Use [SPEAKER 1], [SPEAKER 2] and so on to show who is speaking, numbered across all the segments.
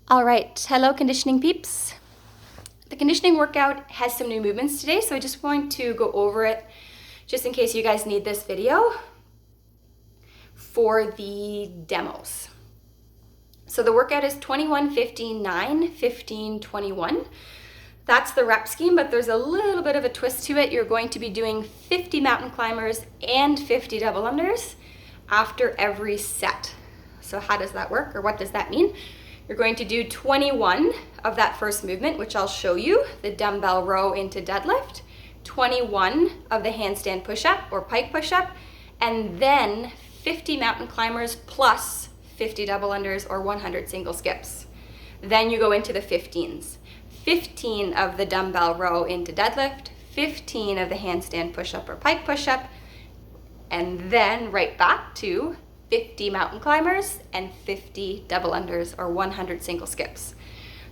[SPEAKER 1] All right, hello conditioning peeps. The conditioning workout has some new movements today, so I just want to go over it just in case you guys need this video for the demos. So the workout is 21, 15, 9, 15, 21. That's the rep scheme, but there's a little bit of a twist to it. You're going to be doing 50 mountain climbers and 50 double unders after every set. So how does that work, or what does that mean? You're going to do 21 of that first movement, which I'll show you, the dumbbell row into deadlift, 21 of the handstand push-up or pike push-up, and then 50 mountain climbers plus 50 double unders or 100 single skips. Then you go into the 15s. 15 of the dumbbell row into deadlift, 15 of the handstand push-up or pike push-up, and then right back to 50 mountain climbers and 50 double unders or 100 single skips.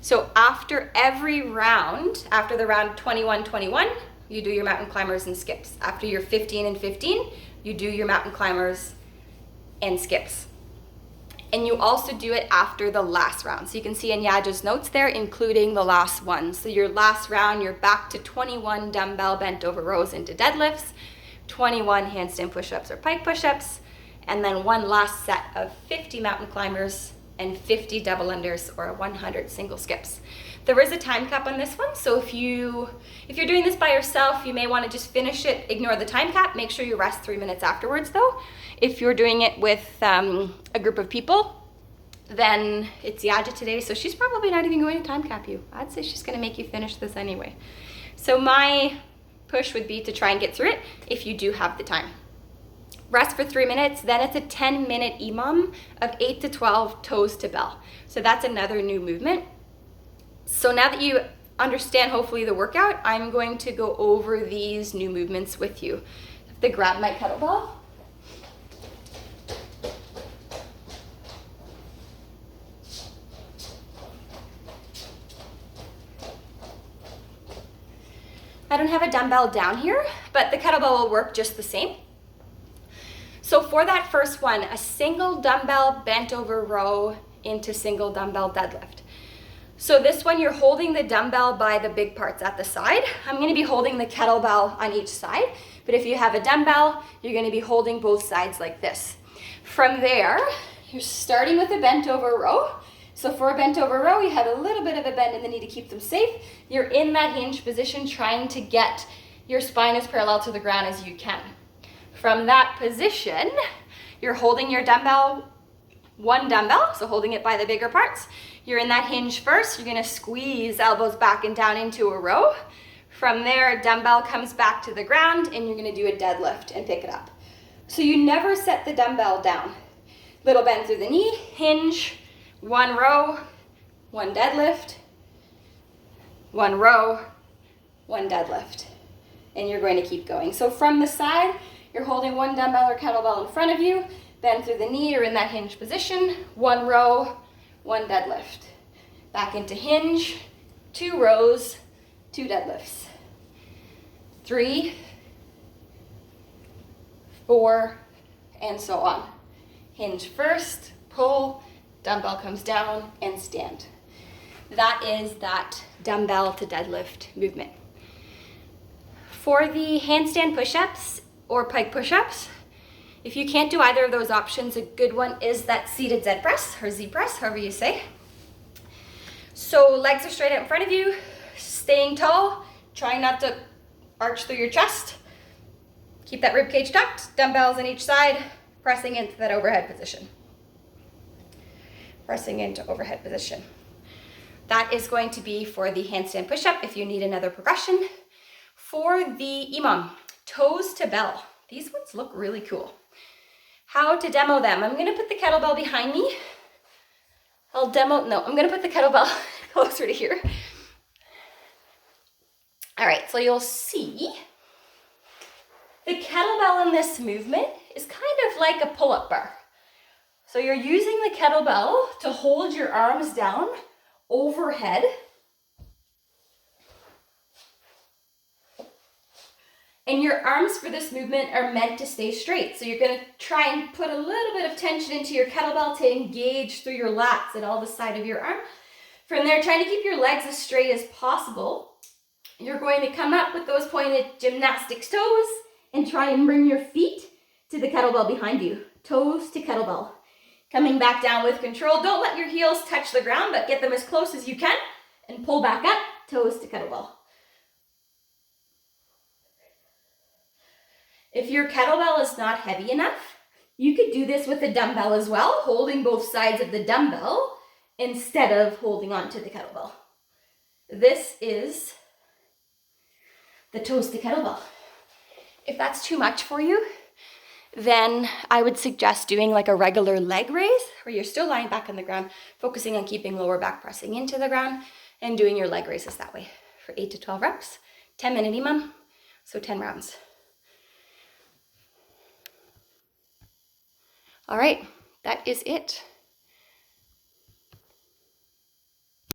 [SPEAKER 1] So after every round, after the round 21-21, you do your mountain climbers and skips. After your 15 and 15, you do your mountain climbers and skips. And you also do it after the last round. So you can see in Yaj's notes there, including the last one. So your last round, you're back to 21 dumbbell bent over rows into deadlifts, 21 handstand push-ups or pike push-ups, and then one last set of 50 mountain climbers and 50 double unders or 100 single skips. There is a time cap on this one, so if you're doing this by yourself, you may want to just finish it, ignore the time cap, make sure you rest 3 minutes afterwards though. If you're doing it with a group of people, then it's Yaja today, so she's probably not even going to time cap you. I'd say she's going to make you finish this anyway. So my push would be to try and get through it if you do have the time. Rest for 3 minutes, then it's a 10-minute EMOM of 8 to 12 toes to bell. So that's another new movement. So now that you understand hopefully the workout, I'm going to go over these new movements with you. I have to grab my kettlebell. I don't have a dumbbell down here, but the kettlebell will work just the same. So for that first one, a single dumbbell bent over row into single dumbbell deadlift. So this one, you're holding the dumbbell by the big parts at the side. I'm going to be holding the kettlebell on each side, but if you have a dumbbell, you're going to be holding both sides like this. From there, you're starting with a bent over row. So for a bent over row, you have a little bit of a bend in the knee to keep them safe. You're in that hinge position trying to get your spine as parallel to the ground as you can. From that position, you're holding your dumbbell, one dumbbell, so holding it by the bigger parts. You're in that hinge first. You're gonna squeeze elbows back and down into a row. From there, dumbbell comes back to the ground and you're gonna do a deadlift and pick it up. So you never set the dumbbell down. Little bend through the knee, hinge, one row, one deadlift, one row, one deadlift. And you're going to keep going. So from the side, you're holding one dumbbell or kettlebell in front of you, bend through the knee, you're in that hinge position, one row, one deadlift. Back into hinge, 2 rows, 2 deadlifts. 3, 4, and so on. Hinge first, pull, dumbbell comes down, and stand. That is that dumbbell to deadlift movement. For the handstand push-ups or pike push-ups, if you can't do either of those options, a good one is that seated Z press or Z press, however you say. So legs are straight out in front of you, staying tall, trying not to arch through your chest. Keep that rib cage tucked, dumbbells on each side, pressing into that overhead position. Pressing into overhead position. That is going to be for the handstand push-up if you need another progression. For the EMOM, toes to bell. These ones look really cool. How to demo them? I'm gonna put the kettlebell behind me. I'm gonna put the kettlebell closer to here. All right, so you'll see the kettlebell in this movement is kind of like a pull-up bar. So you're using the kettlebell to hold your arms down overhead. And your arms for this movement are meant to stay straight. So you're gonna try and put a little bit of tension into your kettlebell to engage through your lats and all the side of your arm. From there, trying to keep your legs as straight as possible. You're going to come up with those pointed gymnastics toes and try and bring your feet to the kettlebell behind you. Toes to kettlebell. Coming back down with control. Don't let your heels touch the ground, but get them as close as you can and pull back up, toes to kettlebell. If your kettlebell is not heavy enough, you could do this with a dumbbell as well, holding both sides of the dumbbell instead of holding on to the kettlebell. This is the toes to kettlebell. If that's too much for you, then I would suggest doing like a regular leg raise where you're still lying back on the ground, focusing on keeping lower back pressing into the ground and doing your leg raises that way for 8 to 12 reps, 10-minute EMOM, so 10 rounds. All right, that is it.